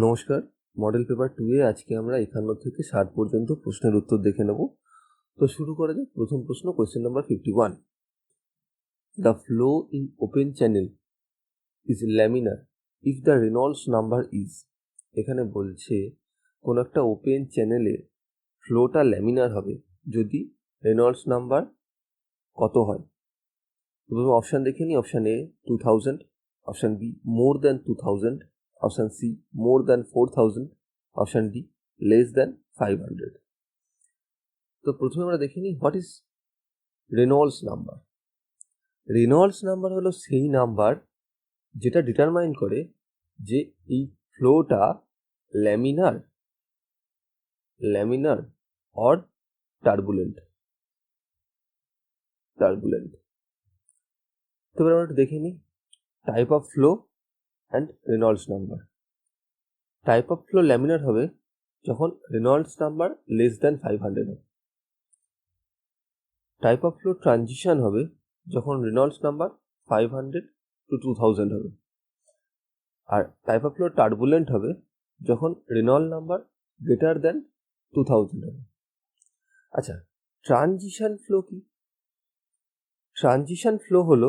নমস্কার, model paper 2 এ আজকে আমরা 51 থেকে 60 পর্যন্ত প্রশ্নের উত্তর দেখে নেব। তো শুরু করা যাক। প্রথম প্রশ্ন, question number 51। The flow in open channel is laminar if the Reynolds number is. এখানে বলছে কোনো একটা ওপেন চ্যানেলে ফ্লোটা ল্যামিনার হবে যদি রেনল্ডস নাম্বার কত হয়। প্রথমে অপশান দেখে নিই। Option A 2000, option be more than 2000, option see more than 4000, option D less than 500। তো প্রথমে আমরা দেখে নিই what is Reynolds number. Reynolds number হলো সেই নাম্বার যেটা ডিটারমাইন করে যে এই ফ্লোটা ল্যামিনার অর টার্বুলেন্ট। তো এবার আমরা একটু দেখে নিই type of flow and Reynolds number. Type of flow laminar হবে যখন রেনল্ডস নাম্বার লেস দ্যান 500 হবে। টাইপ অফ ফ্লো ট্রানজিশন হবে যখন রেনল্ডস নাম্বার 500 to 2000 হবে। আর টাইপ অফ ফ্লো টার্বুলেন্ট হবে যখন রেনল্ডস নাম্বার গ্রেটার দ্যান 2000 হবে। আচ্ছা, ট্রানজিশন ফ্লো কি? ট্রানজিশন ফ্লো হলো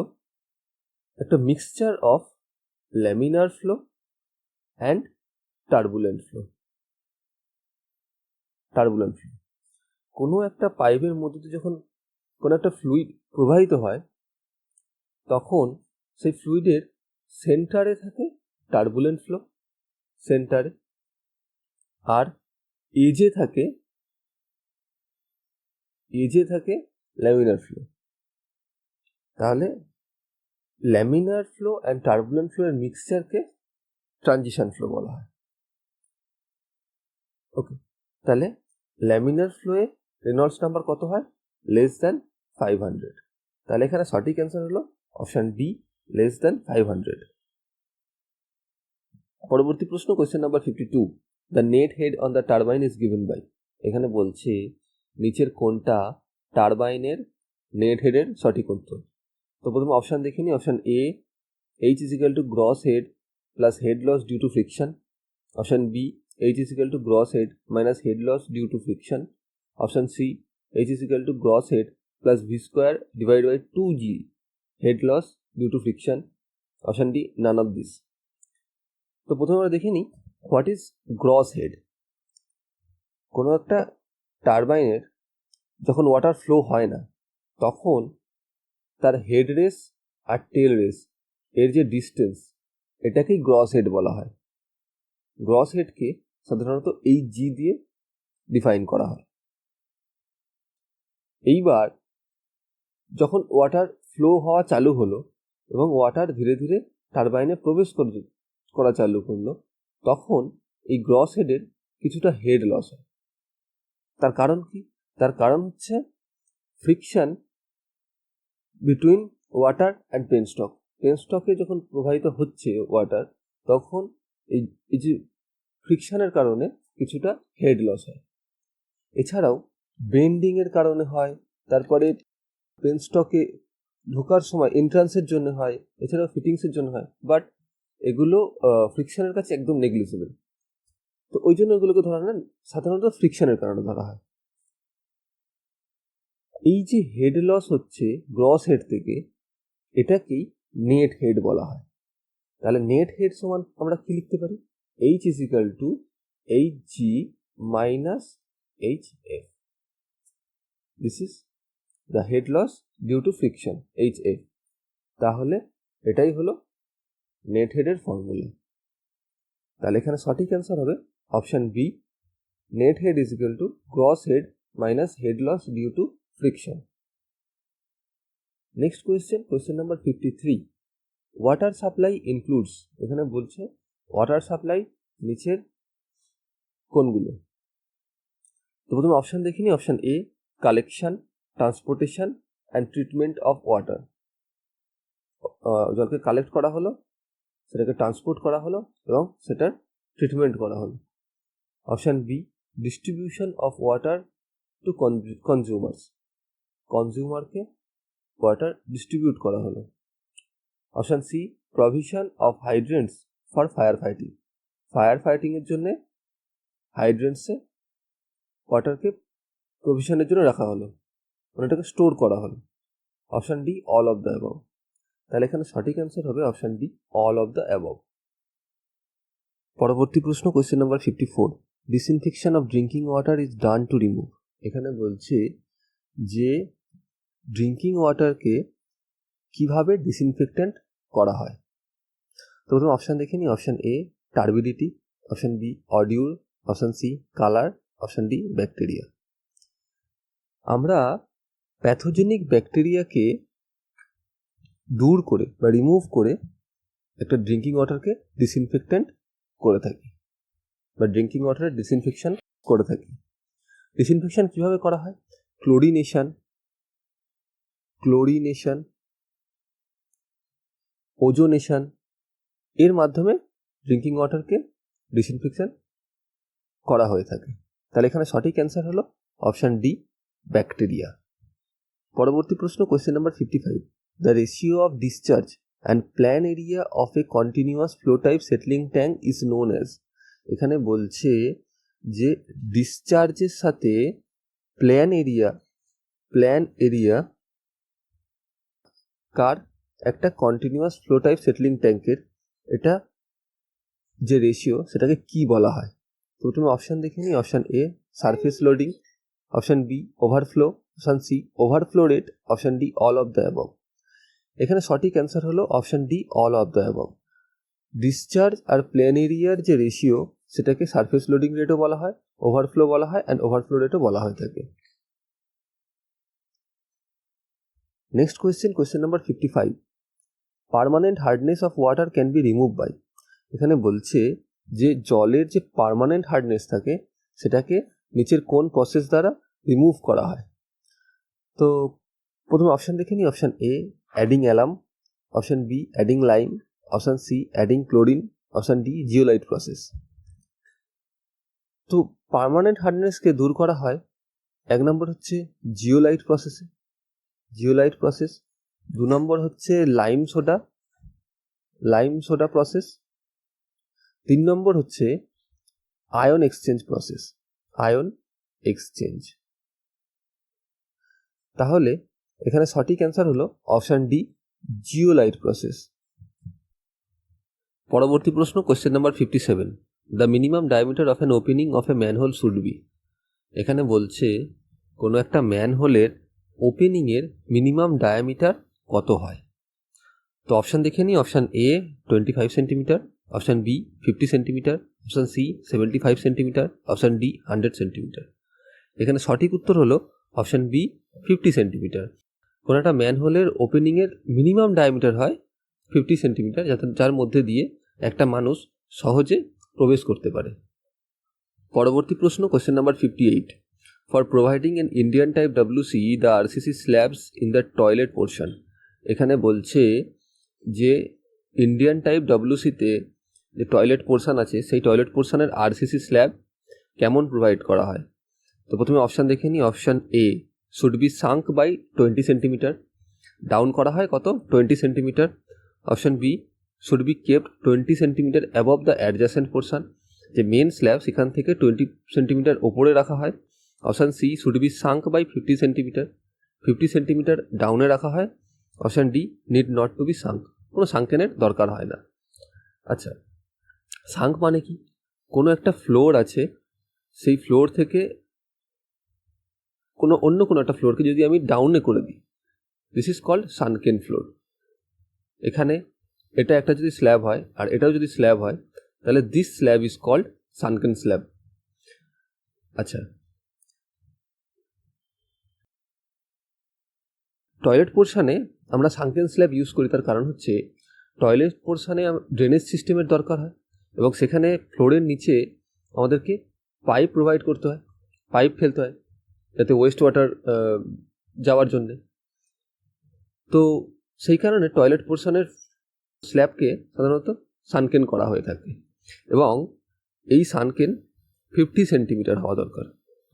একটা mixture of laminar flow and turbulent flow. কোনো একটা পাইপের মধ্যে দিয়ে যখন কোনো একটা ফ্লুইড প্রবাহিত হয় তখন সেই ফ্লুইডের সেন্টারে থাকে টার্বুলেন্ট ফ্লো, সেন্টারে, আর এজে থাকে ল্যামিনার ফ্লো। তাহলে laminar flow and turbulent flow এর মিক্সচারকে ট্রানজিশন ফ্লো বলা হয়। ওকে, তাহলে ল্যামিনার ফ্লোয়ে রেনল্ডস নাম্বার কত হয়? Less than 500। তাহলে এখানে সঠিক অ্যান্সার হলো অপশন ডি, লেস দ্যান 500। পরবর্তী প্রশ্ন, question number 52। The net head on the turbine is given by. এখানে বলছে নিচের কোনটা টারবাইনের নেট হেডের সঠিক উত্তর। তো প্রথমে অপশান দেখে নিই। Option A H is equal to gross head plus head loss due to friction. Option B H is equal to gross head minus head loss due to friction. Option C H is equal to gross head plus V square divided by 2G head loss due to friction. Option D none of this. তো প্রথমে আমরা দেখে নিই what is gross head. কোনো একটা টারবাইনের যখন water flow হয় না তখন তার হেড রেস আর টেল রেস এর যে ডিস্টেন্স, এটাকেই গ্রস হেড বলা হয়। গ্রস হেডকে সাধারণত এই জি দিয়ে ডিফাইন করা হয়। এইবার যখন ওয়াটার ফ্লো হওয়া চালু হলো এবং ওয়াটার ধীরে ধীরে টারবাইনে প্রবেশ করা চালু করলো, তখন এই গ্রস হেডের কিছুটা হেড লস হয়। তার কারণ কি? তার কারণ হচ্ছে ফ্রিকশন বিটুইন ওয়াটার অ্যান্ড পেনস্টক। পেনস্টকে যখন প্রবাহিত হচ্ছে ওয়াটার, তখন এই যে ফ্রিকশনের কারণে কিছুটা হেড লস হয়। এছাড়াও বেন্ডিং এর কারণে হয়, তারপরে পেনস্টকে ঢোকার সময় এন্ট্রান্সের জন্য হয়, এছাড়াও ফিটিংসের জন্য হয়। বাট এগুলো ফ্রিকশনের কাছে একদম নেগলিজেবল। তো ওই জন্য এগুলোকে ধরা না সাধারণত ফ্রিকশনের কারণে ধরা হয়। এই যে হেড লস হচ্ছে গ্রস হেড থেকে, এটাকেই নেট হেড বলা হয়। তাহলে নেট হেড সমান আমরা কি লিখতে পারি? H is equal to Hg minus Hf. This is the head loss due to friction, Hf. তাহলে এটাই হলো নেট হেডের ফর্মুলা। তাহলে এখানে সঠিক অ্যান্সার হবে option B, net head is equal to gross head minus head loss due to friction. Next question number 53। Water supply includes. এখানে বলছে water supply নিচের কোনগুলো? তো প্রথমে অপশান দেখিনি। Option a collection, transportation and treatment of water. জলকে collect করা হলো, সেটাকে ট্রান্সপোর্ট করা হলো এবং সেটার ট্রিটমেন্ট করা হলো। Option b distribution of water to consumers. কনজিউমারকে ওয়াটার ডিস্ট্রিবিউট করা হলো। Option c provision of hydrants for fire fighting. Fire ফাইটিংয়ের জন্যে হাইড্রেন্টসে ওয়াটারকে প্রভিশনের জন্য রাখা হলো, মানে এটাকে স্টোর করা হলো। Option D all of the above. তাহলে এখানে সঠিক অ্যান্সার হবে option D all of the above. পরবর্তী প্রশ্ন, question number 54, disinfection of drinking water is done to remove. এখানে বলছে যে ড্রিঙ্কিং ওয়াটারকে কিভাবে ডিসইনফেক্টেন্ট করা হয়। তো প্রথমে অপশান দেখে নিই। Option a turbidity, option b odour, option c colour, option d bacteria. আমরা প্যাথোজেনিক ব্যাকটেরিয়াকে দূর করে বা রিমুভ করে একটা ড্রিঙ্কিং ওয়াটারকে ডিসইনফেক্টেন্ট করে থাকি বা ড্রিঙ্কিং ওয়াটারের ডিসইনফেকশন করে থাকি। ডিসইনফেকশন কিভাবে করা হয়? ক্লোরিনেশন, ওজোনেশন, এর মাধ্যমে ড্রিঙ্কিং ওয়াটারকে ডিসইনফেকশন করা হয়ে থাকে। তাহলে এখানে সঠিক অ্যান্সার হলো অপশান ডি ব্যাকটেরিয়া। পরবর্তী প্রশ্ন, question number 55, the ratio of discharge and plan area of A continuous flow type settling tank is known as. এখানে বলছে যে ডিসচার্জের সাথে প্ল্যান এরিয়া কার একটা কন্টিনিউয়াস ফ্লো টাইপ সেটলিং ট্যাঙ্কের এটা যে রেশিও সেটাকে কি বলা হয়। তো প্রথমে অপশান দেখে নিই। Option A surface loading, option B overflow, option C overflow rate, option D all of the above. এখানে সঠিক অ্যান্সার হলো option D all of the above. Discharge আর প্লেন এরিয়ার যে রেশিও সেটাকে সারফেস লোডিং রেটও বলা হয়, ওভারফ্লো বলা হয় অ্যান্ড ওভারফ্লো রেটও বলা হয়ে থাকে। Next question number 55, permanent hardness of water can be remove by. এখানে বলছে যে জলের যে পার্মানেন্ট হার্ডনেস থাকে সেটাকে নিচের কোন প্রসেস দ্বারা রিমুভ করা হয়। তো প্রথমে অপশান দেখে নিই। Option A adding alum, option B adding lime, option C adding chlorine, option D zeolite process. তো পার্মানেন্ট হার্ডনেসকে দূর করা হয় 1 নম্বর হচ্ছে জিওলাইট প্রসেস, 2 নম্বর হচ্ছে লাইম সোডা প্রসেস, 3 নম্বর হচ্ছে আয়ন এক্সচেঞ্জ প্রসেস। তাহলে এখানে সঠিক অ্যান্সার হলো অপশান ডি জিওলাইট প্রসেস। পরবর্তী প্রশ্ন, question number 57, the minimum diameter of an opening of A manhole should be. এখানে বলছে কোনো একটা ম্যানহোলের ওপেনিংয়ের মিনিমাম ডায়ামিটার কত হয়। তো অপশান দেখে নিই। Option A 25 centimetre, option B 50 centimetre, option C 75 centimetre, option D 100 centimetre. এখানে সঠিক উত্তর হলো অপশান বি 50 সেন্টিমিটার। কোনো একটা ম্যানহোলের ওপেনিংয়ের মিনিমাম ডায়ামিটার হয় 50 সেন্টিমিটার, যার মধ্যে দিয়ে একটা মানুষ সহজে প্রবেশ করতে পারে। পরবর্তী প্রশ্ন, question number 58, for providing N Indian type WC the RCC slabs in the toilet portion. এখানে বলছে যে ইন্ডিয়ান টাইপ WCতে যে টয়লেট পোর্শন আছে সেই টয়লেট পোর্শনের RCC স্ল্যাব কেমন প্রোভাইড করা হয়। তো প্রথমে অপশান দেখে নিই। Option A should be sunk by 20 centimetre, down করা হয় কত 20 centimetre. Option B should be kept 20 centimetre above the adjacent portion, যে মেন স্ল্যাব সেখান থেকে 20 সেন্টিমিটার ওপরে রাখা হয়। Option C should be sunk by 50 centimetre ডাউনে রাখা হয়। Option D need not to be sunk, কোনো সাঙ্কেনের দরকার হয় না। আচ্ছা, সাঙ্ক মানে কি? কোনো একটা ফ্লোর আছে, সেই ফ্লোর থেকে অন্য কোনো একটা ফ্লোরকে যদি আমি ডাউনে করে দিই, দিস ইজ কল্ড সানকেন ফ্লোর। এখানে এটা একটা যদি স্ল্যাব হয় আর এটাও যদি স্ল্যাব হয় তাহলে this slab is called sunken slab. আচ্ছা, টয়লেট পোর্শনে আমরা সানকেন স্ল্যাব ইউজ করি, তার কারণ হচ্ছে টয়লেট পোর্শনে ড্রেনেজ সিস্টেমের দরকার হয় এবং সেখানে ফ্লোরের নিচে আমাদেরকে পাইপ প্রোভাইড করতে হয়, পাইপ ফেলতে হয় যাতে ওয়েস্ট ওয়াটার যাওয়ার জন্যে। তো সেই কারণে টয়লেট পোর্শনের স্ল্যাবকে সাধারণত সানকেন করা হয়ে থাকে এবং এই সানকেন 50 সেন্টিমিটার হওয়া দরকার।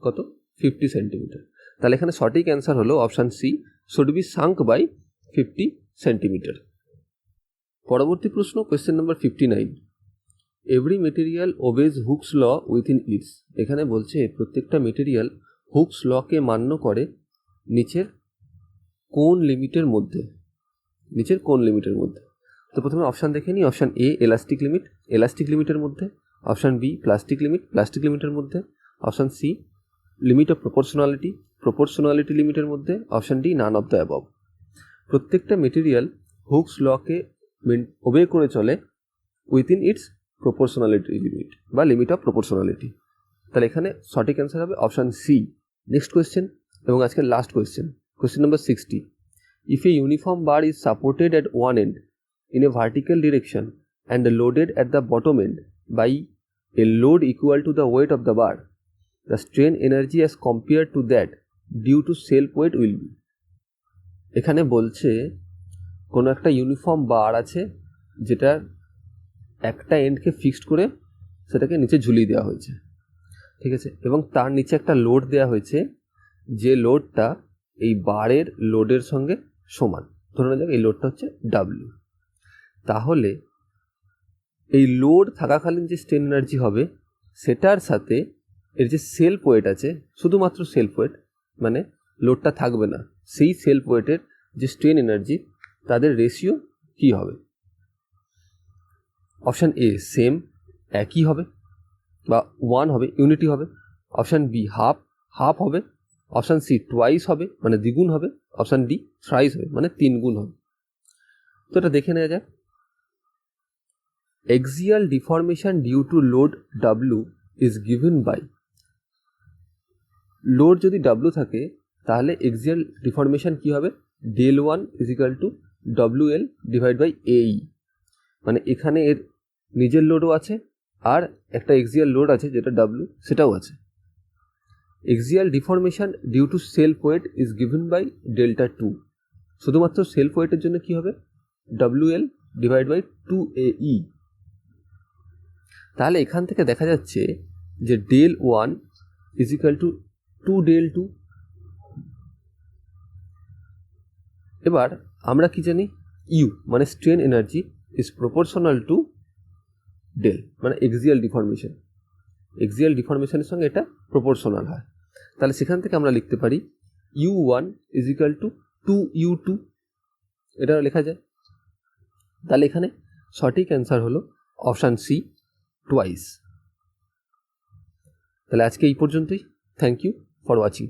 কত? 50 সেন্টিমিটার। তাহলে এখানে সঠিক অ্যান্সার হলো option C should be sunk by 50 centimetre. পরবর্তী প্রশ্ন, question number 59, every material obeys Hooke's law within its, এখানে বলছে প্রত্যেকটা মেটেরিয়াল হুকস লকে মান্য করে নিচের কোন লিমিটের মধ্যে, নিচের কোন লিমিটের মধ্যে। তো প্রথমে অপশান দেখে নিই। Option A elastic limit, elastic লিমিটের মধ্যে। Option B plastic limit, plastic লিমিটের মধ্যে। Option C limit of proportionality, proportionality লিমিটের মধ্যে। Option D none of the above. প্রত্যেকটা মেটেরিয়াল হুকস লকে ওবে করে চলে উইথিন ইটস প্রপোর্শনালিটি লিমিট বা লিমিট অফ প্রপোর্শনালিটি। তাহলে এখানে সঠিক অ্যান্সার হবে অপশান সি। নেক্সট কোয়েশ্চেন এবং আজকের last question, question number 60. If a uniform bar is supported at one end in a vertical direction and loaded at the bottom end by a load equal to the weight of the bar, the strain energy as compared to that due to self weight will be. এখানে বলছে কোনো একটা uniform বার আছে যেটার একটা এন্ডকে fixed করে সেটাকে নিচে ঝুলিয়ে দেওয়া হয়েছে, ঠিক আছে, এবং তার নিচে একটা লোড দেওয়া হয়েছে যে লোডটা এই বারের লোডের সঙ্গে সমান। ধরে নেওয়া যাক এই লোডটা হচ্ছে ডাব্লিউ। তাহলে এই লোড থাকাকালীন যে স্ট্রেন এনার্জি হবে সেটার সাথে এর যে সেলফ ওয়েট আছে, শুধুমাত্র সেলফ ওয়েট মানে লোডটা থাকবে না, সেই সেলফ ওয়েটের যে স্ট্রেন এনার্জি তাদের রেশিও কী হবে? অপশান এ সেম, একই হবে বা 1 হবে, ইউনিটি হবে। অপশান বি হাফ, হাফ হবে। অপশান সি টোয়াইস হবে মানে দ্বিগুণ হবে। অপশান ডি থ্রাইস হবে মানে 3 গুণ হবে। তো এটা দেখে নেওয়া যাক। Axial deformation due to load W is given by, load যদি ডাব্লু থাকে তাহলে এক্সিয়াল ডিফরমেশন কী হবে? Del 1 is equal to W L divide by এই, মানে এখানে এর নিজের লোডও আছে আর একটা এক্সিয়াল লোড আছে যেটা ডাব্লু, সেটাও আছে। Axial deformation due to self weight is given by delta 2, শুধুমাত্র সেলফ ওয়েটের জন্য কী হবে? W L divide by 2AE। তাহলে এখান থেকে দেখা যাচ্ছে যে del 1 is equal to 2 del 2। এবার আমরা কি জানি? ইউ মানে strain energy is proportional to del মানে এক্সিয়াল ডিফরমেশন, এক্সিয়াল ডিফরমেশনের সঙ্গে এটা প্রপোর্শনাল হয়। তাহলে সেখান থেকে আমরা লিখতে পারি U1 is equal two 2U2, এটা লেখা যায়। তাহলে এখানে সঠিক অ্যান্সার হলো অপশান সি টোয়াইস। তাহলে আজকে এই পর্যন্তই। Thank you for watching.